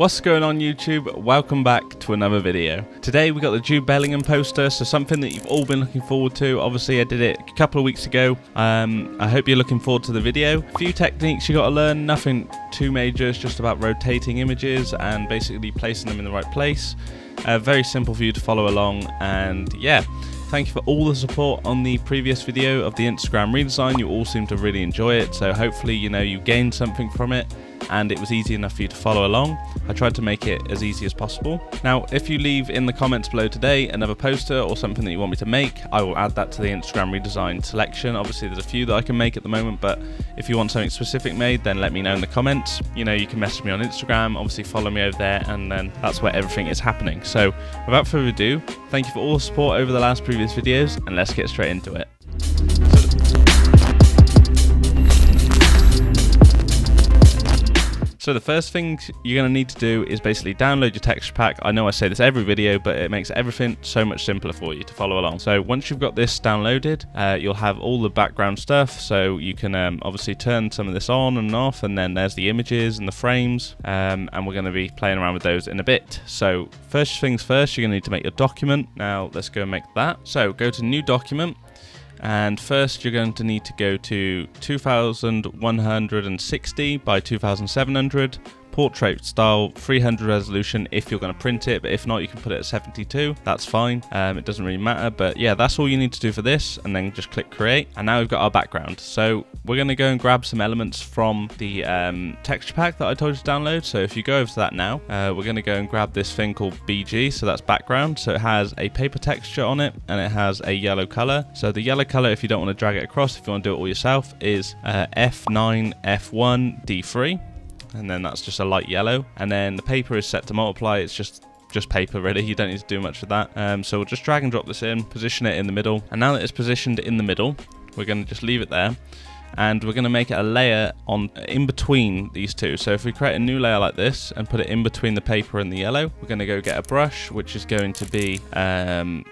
What's going on YouTube? Welcome back to another video. Today we got the Jude Bellingham poster, so something that you've all been looking forward to. Obviously I did it a couple of weeks ago. I hope you're looking forward to the video. A few techniques you got to learn, nothing too major, it's just about rotating images and basically placing them in the right place. Very simple for you to follow along, and yeah. Thank you for all the support on the previous video of the Instagram redesign. You all seem to really enjoy it, so hopefully you gained something from it and it was easy enough for you to follow along. I tried to make it as easy as possible. Now, if you leave in the comments below today another poster or something that you want me to make, I will add that to the Instagram redesign selection. Obviously there's a few that I can make at the moment, but if you want something specific made, then let me know in the comments. You can message me on Instagram, obviously follow me over there, and then that's where everything is happening. So without further ado, thank you for all the support over the last previous videos, and let's get straight into it. So the first thing you're going to need to do is basically download your texture pack. I know I say this every video, but it makes everything so much simpler for you to follow along. So once you've got this downloaded, you'll have all the background stuff. So you can obviously turn some of this on and off, and then there's the images and the frames, and we're going to be playing around with those in a bit. So first things first, you're going to need to make your document. Now let's go and make that. So go to new document. And first you're going to need to go to 2160 by 2700, portrait style, 300 resolution if you're going to print it, but if not you can put it at 72, that's fine. It doesn't really matter, but yeah, that's all you need to do for this, and then just click create. And now we've got our background. So we're going to go and grab some elements from the texture pack that I told you to download. So if you go over to that now, we're going to go and grab this thing called BG, so that's background. So it has a paper texture on it and it has a yellow color. So the yellow color, if you don't want to drag it across, if you want to do it all yourself, is F9 F1 D3. And then that's just a light yellow, and then the paper is set to multiply. It's just paper really, you don't need to do much with that. So we'll just drag and drop this in, position it in the middle, and now that it's positioned in the middle, we're going to just leave it there, and we're going to make it a layer in between these two. So if we create a new layer like this and put it in between the paper and the yellow, we're going to go get a brush, which is going to be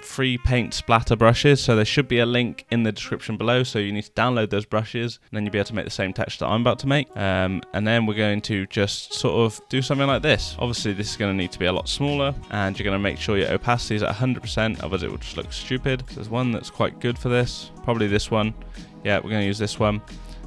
free paint splatter brushes. So there should be a link in the description below, so you need to download those brushes, and then you'll be able to make the same texture that I'm about to make. And then we're going to just sort of do something like this. Obviously this is going to need to be a lot smaller, and you're going to make sure your opacity is at 100%, otherwise it will just look stupid. There's one that's quite good for this, probably this one. Yeah, we're going to use this one.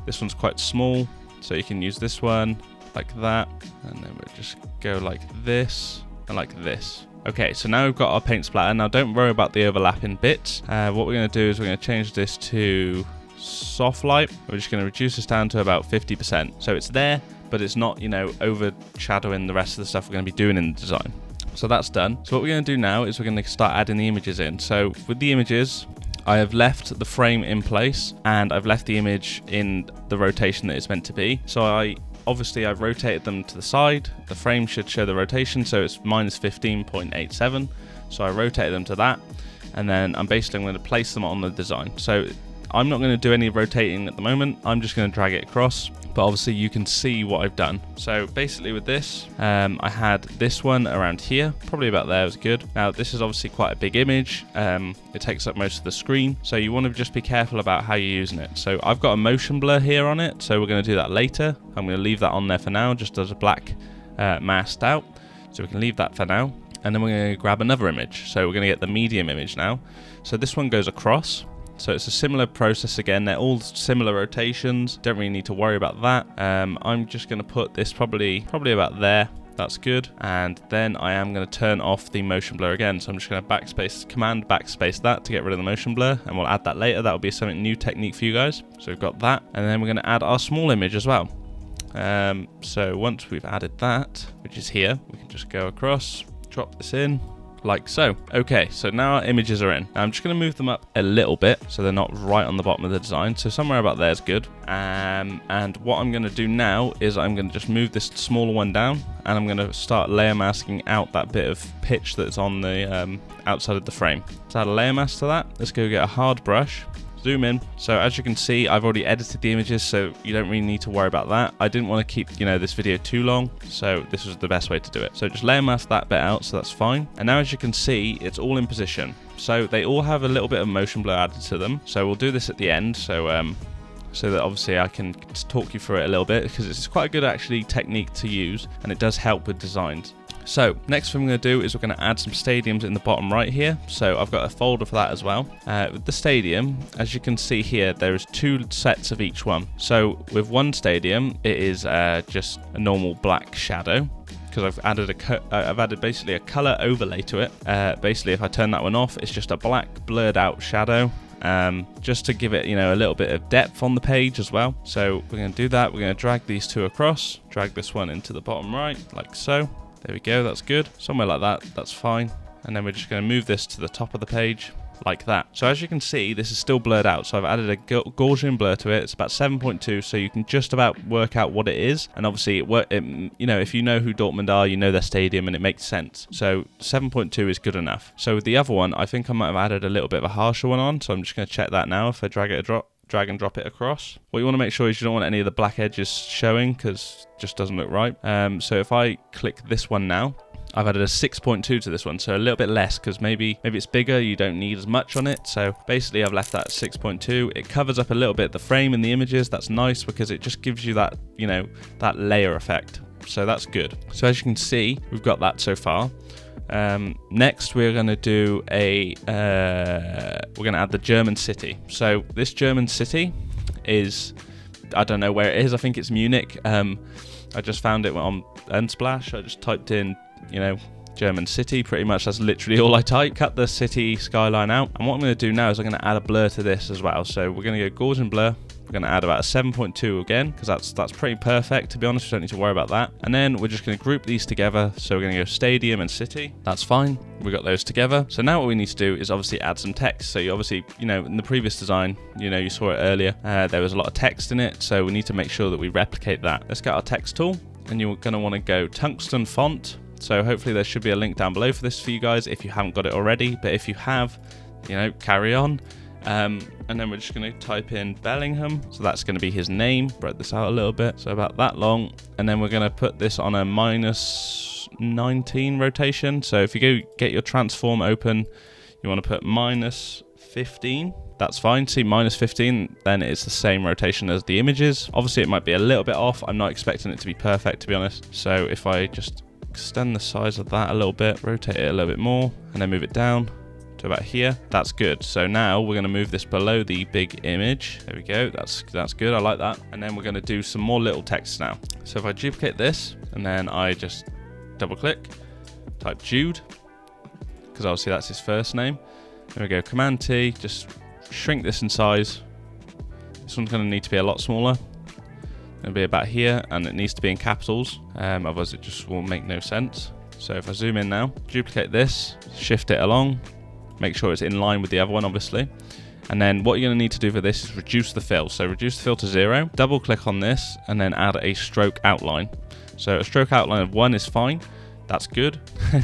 This one's quite small, so you can use this one like that, and then we'll just go like this and like this. Okay, so now we've got our paint splatter. Now don't worry about the overlapping bits. What we're going to do is we're going to change this to soft light. We're just going to reduce this down to about 50%. So it's there, but it's not, overshadowing the rest of the stuff we're going to be doing in the design. So that's done. So what we're going to do now is we're going to start adding the images in. So with the images, I have left the frame in place, and I've left the image in the rotation that it's meant to be. So I've rotated them to the side. The frame should show the rotation, so it's minus 15.87. So I rotated them to that, and then I'm basically going to place them on the design. So I'm not going to do any rotating at the moment. I'm just going to drag it across, but obviously you can see what I've done. So basically with this, I had this one around here, probably about there was good. Now this is obviously quite a big image. It takes up most of the screen, so you want to just be careful about how you're using it. So I've got a motion blur here on it, so we're going to do that later. I'm going to leave that on there for now, just as a black masked out. So we can leave that for now. And then we're going to grab another image. So we're going to get the medium image now. So this one goes across. So it's a similar process again. They're all similar rotations. Don't really need to worry about that. I'm just going to put this probably about there. That's good. And then I am going to turn off the motion blur again. So I'm just going to command backspace that to get rid of the motion blur, and we'll add that later. That'll be something new technique for you guys. So we've got that, and then we're going to add our small image as well. So once we've added that, which is here, we can just go across, drop this in, like so. Okay, so now our images are in. Now I'm just going to move them up a little bit so they're not right on the bottom of the design. So somewhere about there is good. And what I'm going to do now is I'm going to just move this smaller one down, and I'm going to start layer masking out that bit of pitch that's on the outside of the frame. So add a layer mask to that. Let's go get a hard brush. Zoom in. So as you can see, I've already edited the images, so you don't really need to worry about that. I didn't want to keep, this video too long, so this was the best way to do it. So just layer mask that bit out, so that's fine. And now as you can see, it's all in position. So they all have a little bit of motion blur added to them. So we'll do this at the end. So so that obviously I can talk you through it a little bit, because it's quite a good actually technique to use, and it does help with designs. So next thing we're going to do is we're going to add some stadiums in the bottom right here. So I've got a folder for that as well. With the stadium, as you can see here, there is 2 sets of each one. So with one stadium, it is just a normal black shadow, because I've added basically a color overlay to it. Basically, if I turn that one off, it's just a black blurred out shadow. Just to give it, you know, a little bit of depth on the page as well. So we're going to do that. We're going to drag these 2 across, drag this one into the bottom right, like so. There we go, that's good. Somewhere like that, that's fine. And then we're just going to move this to the top of the page, like that. So as you can see, this is still blurred out. So I've added a Gaussian blur to it. It's about 7.2, so you can just about work out what it is. And obviously, you know, if you know who Dortmund are, you know their stadium, and it makes sense. So 7.2 is good enough. So with the other one, I think I might have added a little bit of a harsher one on. So I'm just going to check that now. If I drag and drop it across. What you want to make sure is you don't want any of the black edges showing, because it just doesn't look right. So if I click this one now, I've added a 6.2 to this one, so a little bit less, because maybe it's bigger, you don't need as much on it. So basically I've left that at 6.2. It covers up a little bit the frame and the images. That's nice, because it just gives you that, you know, that layer effect. So that's good. So as you can see, we've got that so far. Next we're going to do we're going to add the German city. So this German city is, I don't know where it is, I think it's Munich. I just found it on Unsplash. I just typed in, you know, German city, pretty much that's literally all I type. Cut the city skyline out, and what I'm going to do now is I'm going to add a blur to this as well. So we're going to go Gaussian blur. We're going to add about a 7.2 again, because that's pretty perfect, to be honest. We don't need to worry about that. And then we're just going to group these together. So we're going to go stadium and city. That's fine. We got those together. So now what we need to do is obviously add some text. So you obviously, you know, in the previous design, you know, you saw it earlier, there was a lot of text in it. So we need to make sure that we replicate that. Let's get our text tool, and you're going to want to go tungsten font. So hopefully there should be a link down below for this for you guys if you haven't got it already. But if you have, you know, carry on. And then we're just going to type in Bellingham. So that's going to be his name. Spread this out a little bit. So about that long. And then we're going to put this on a -19 rotation. So if you go get your transform open, you want to put -15. That's fine. See, -15, then it's the same rotation as the images. Obviously, it might be a little bit off. I'm not expecting it to be perfect, to be honest. So if I just extend the size of that a little bit, rotate it a little bit more, and then move it down to about here. That's good. So now we're going to move this below the big image. There we go. That's good. I like that. And then we're going to do some more little text now. So if I duplicate this, and then I just double click, type Jude, because obviously that's his first name. There we go. Command T, just shrink this in size. This one's going to need to be a lot smaller. It'll be about here, and it needs to be in capitals, otherwise it just will make no sense. So if I zoom in now, duplicate this, shift it along, make sure it's in line with the other one, obviously. And then what you're going to need to do for this is reduce the fill. So reduce the fill to 0, double click on this, and then add a stroke outline. So a stroke outline of 1 is fine. That's good.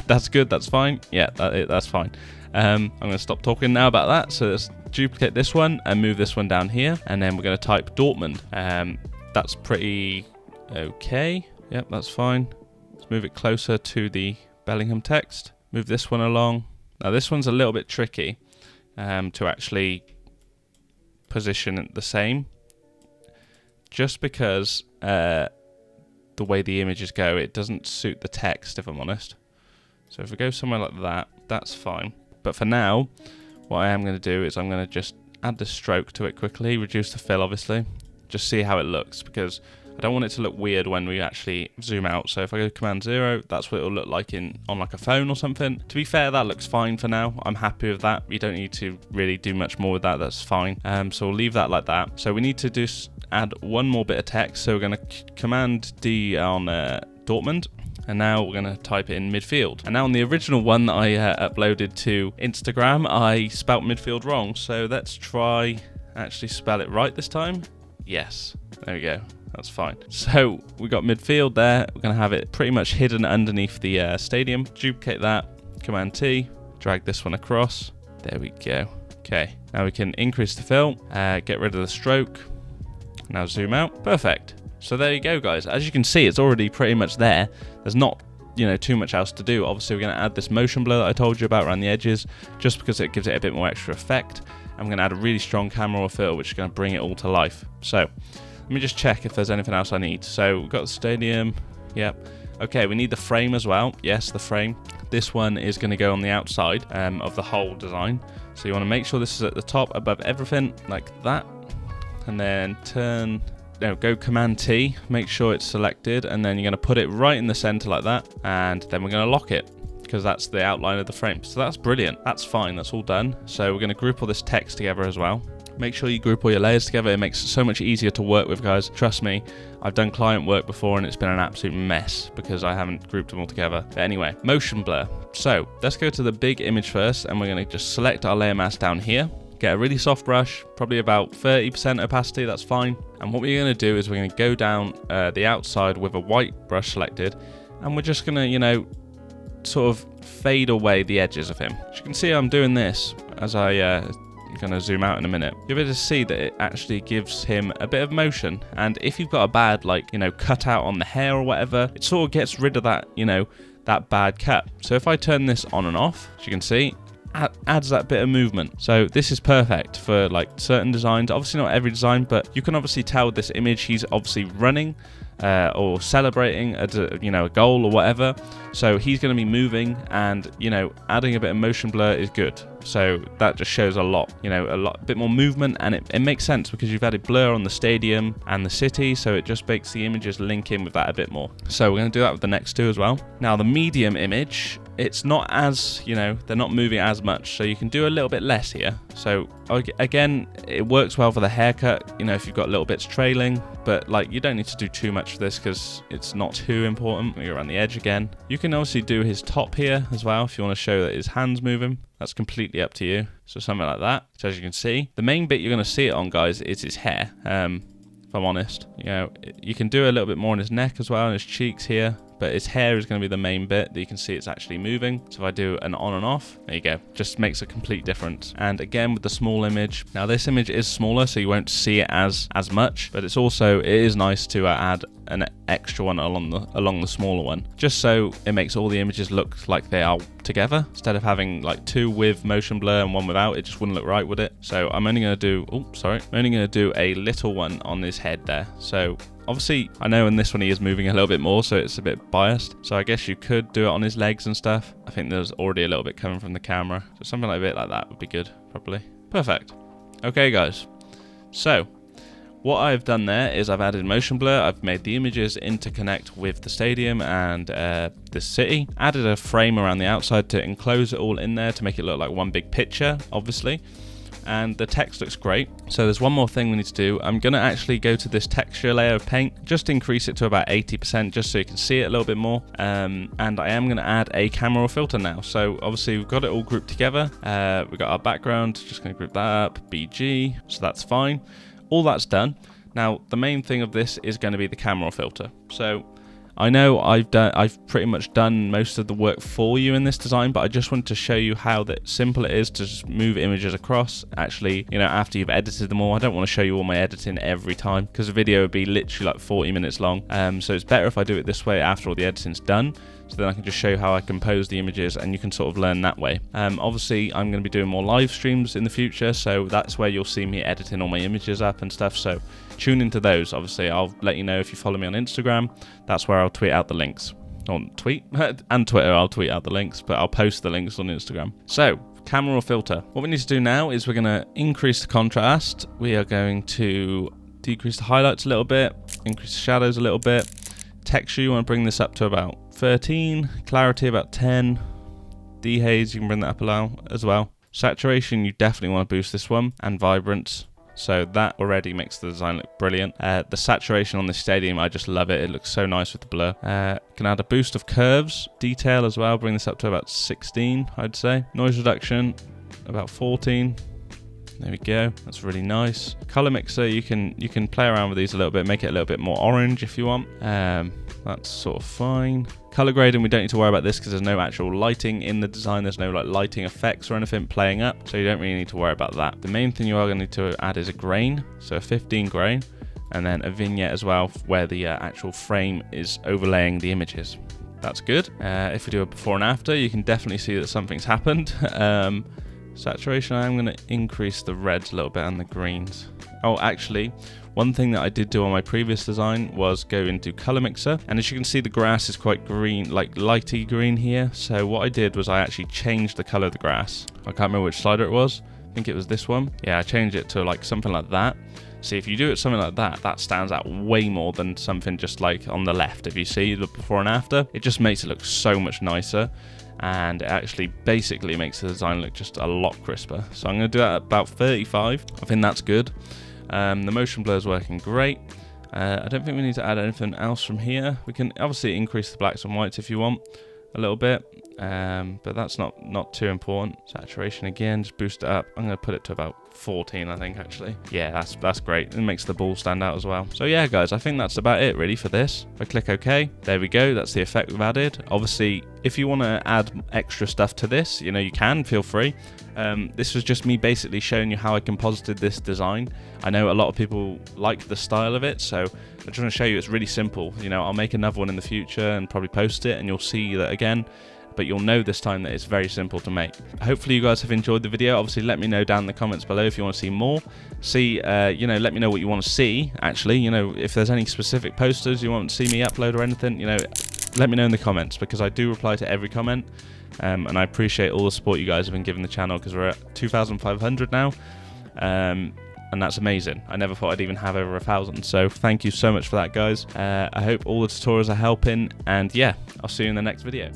That's good. That's fine. Yeah, that's fine. I'm going to stop talking now about that. So let's duplicate this one and move this one down here. And then we're going to type Dortmund. That's pretty okay. Yep, that's fine. Let's move it closer to the Bellingham text. Move this one along. Now this one's a little bit tricky to actually position it the same, just because the way the images go, it doesn't suit the text, if I'm honest. So if we go somewhere like that, that's fine. But for now, what I am going to do is I'm going to just add the stroke to it quickly, reduce the fill obviously, just see how it looks, because I don't want it to look weird when we actually zoom out. So if I go Command 0, that's what it'll look like on like a phone or something. To be fair, that looks fine for now. I'm happy with that. You don't need to really do much more with that. That's fine. So we'll leave that like that. So we need to just add one more bit of text. So we're going to Command D on Dortmund. And now we're going to type in midfield. And now on the original one that I uploaded to Instagram, I spelt midfield wrong. So let's try actually spell it right this time. Yes, there we go. That's fine. So we got midfield there. We're going to have it pretty much hidden underneath the stadium. Duplicate that. Command T. Drag this one across. There we go. Okay. Now we can increase the fill. Get rid of the stroke. Now zoom out. Perfect. So there you go, guys. As you can see, it's already pretty much there. There's not, too much else to do. Obviously, we're going to add this motion blur that I told you about around the edges, just because it gives it a bit more extra effect. I'm going to add a really strong camera or filter, which is going to bring it all to life. So let me just check if there's anything else I need. So we've got the stadium. Yep. Okay, we need the frame as well. Yes, the frame. This one is going to go on the outside of the whole design. So you want to make sure this is at the top above everything, like that. And then go Command T, make sure it's selected, and then you're going to put it right in the center like that. And then we're going to lock it, because that's the outline of the frame. So that's brilliant. That's fine. That's all done. So we're going to group all this text together as well. Make sure you group all your layers together. It makes it so much easier to work with, guys. Trust me, I've done client work before and it's been an absolute mess because I haven't grouped them all together. But anyway, motion blur. So let's go to the big image first, and we're going to just select our layer mask down here. Get a really soft brush, probably about 30% opacity, that's fine. And what we're going to do is we're going to go down the outside with a white brush selected, and we're just going to, sort of fade away the edges of him. As you can see, I'm doing this as I'm going to zoom out in a minute. You'll be able to see that it actually gives him a bit of motion, and if you've got a bad cut out on the hair or whatever, it sort of gets rid of that that bad cut. So if I turn this on and off, as you can see, adds that bit of movement. So this is perfect for certain designs. Obviously not every design, but you can obviously tell with this image he's obviously running or celebrating a goal or whatever. So he's going to be moving, and adding a bit of motion blur is good. So that just shows a bit more movement, and it makes sense because you've added blur on the stadium and the city, so it just makes the images link in with that a bit more. So we're going to do that with the next two as well. Now the medium image, it's not as, they're not moving as much, so you can do a little bit less here. So again, it works well for the haircut, if you've got little bits trailing, but you don't need to do too much for this because it's not too important. We go around the edge again. You can obviously do his top here as well if you want to show that his hand's moving. That's completely up to you. So something like that. So as you can see, the main bit you're going to see it on, guys, is his hair. If I'm honest, you can do a little bit more on his neck as well, and his cheeks here. But his hair is going to be the main bit that you can see it's actually moving. So if I do an on and off, there you go. Just makes a complete difference. And again, with the small image. Now this image is smaller, so you won't see it as much. But it is nice to add an extra one along the smaller one, just so it makes all the images look like they are together. Instead of having two with motion blur and one without, it just wouldn't look right, would it? So I'm only going to do a little one on his head there. So obviously, I know in this one he is moving a little bit more, so it's a bit biased. So I guess you could do it on his legs and stuff. I think there's already a little bit coming from the camera. So something like a bit like that would be good, probably. Perfect. Okay, guys. So what I've done there is I've added motion blur. I've made the images interconnect with the stadium and the city. Added a frame around the outside to enclose it all in there to make it look like one big picture, obviously. And the text looks great. So there's one more thing we need to do. I'm going to actually go to this texture layer of paint, just increase it to about 80% just so you can see it a little bit more. And I am going to add a camera or filter now. So obviously we've got it all grouped together. We've got our background, just going to group that up, BG, so that's fine. All that's done. Now the main thing of this is going to be the camera or filter. So I know I've pretty much done most of the work for you in this design, but I just wanted to show you how simple it is to just move images across. Actually, after you've edited them all, I don't want to show you all my editing every time because the video would be literally 40 minutes long. So it's better if I do it this way after all the editing's done. So then I can just show you how I compose the images, and you can sort of learn that way. Obviously, I'm going to be doing more live streams in the future, so that's where you'll see me editing all my images up and stuff. So tune into those. Obviously, I'll let you know if you follow me on Instagram. That's where I'll tweet out the links. On tweet and Twitter, I'll tweet out the links, but I'll post the links on Instagram. So camera or filter. What we need to do now is we're going to increase the contrast. We are going to decrease the highlights a little bit, increase the shadows a little bit. Texture, you want to bring this up to about 13, clarity about 10, dehaze, you can bring that up as well. Saturation, you definitely want to boost this one, and vibrance. So that already makes the design look brilliant. The saturation on this stadium, I just love it. It looks so nice with the blur. Can add a boost of curves, detail as well. Bring this up to about 16, I'd say. Noise reduction, about 14. There we go. That's really nice. Color mixer, you can play around with these a little bit, make it a little bit more orange if you want. That's sort of fine. Color grading, we don't need to worry about this because there's no actual lighting in the design. There's no lighting effects or anything playing up, so you don't really need to worry about that. The main thing you are going to need to add is a grain, so a 15 grain, and then a vignette as well where the actual frame is overlaying the images. That's good. If we do a before and after, you can definitely see that something's happened. Saturation, I'm going to increase the reds a little bit and the greens. Oh, actually, one thing that I did do on my previous design was go into color mixer, and as you can see, the grass is quite green, like lighty green here. So what I did was I actually changed the color of the grass. I can't remember which slider it was. I think it was this one. Yeah, I changed it to like something like that. See, if you do it something like that, that stands out way more than something just like on the left. If you see the before and after, it just makes it look so much nicer. And it actually basically makes the design look just a lot crisper. So I'm going to do that at about 35. I think that's good. The motion blur is working great. I don't think we need to add anything else from here. We can obviously increase the blacks and whites if you want a little bit, but that's not too important. Saturation again, just boost it up. I'm going to put it to about 14, I think, actually. Yeah, that's great. It makes the ball stand out as well. So yeah, guys, I think that's about it really for this. If I click OK, there we go. That's the effect we've added. Obviously, if you want to add extra stuff to this, you know, you can, feel free. This was just me basically showing you how I composited this design. I know a lot of people like the style of it, so I just want to show you it's really simple. You know, I'll make another one in the future and probably post it, and you'll see that again. But you'll know this time that it's very simple to make. Hopefully you guys have enjoyed the video. Obviously, let me know down in the comments below if you want to see more. You know, let me know what you want to see, actually. You know, if there's any specific posters you want to see me upload or anything, you know, let me know in the comments, because I do reply to every comment. And I appreciate all the support you guys have been giving the channel, because we're at 2,500 now. And that's amazing. I never thought I'd even have over 1,000. So thank you so much for that, guys. I hope all the tutorials are helping. And yeah, I'll see you in the next video.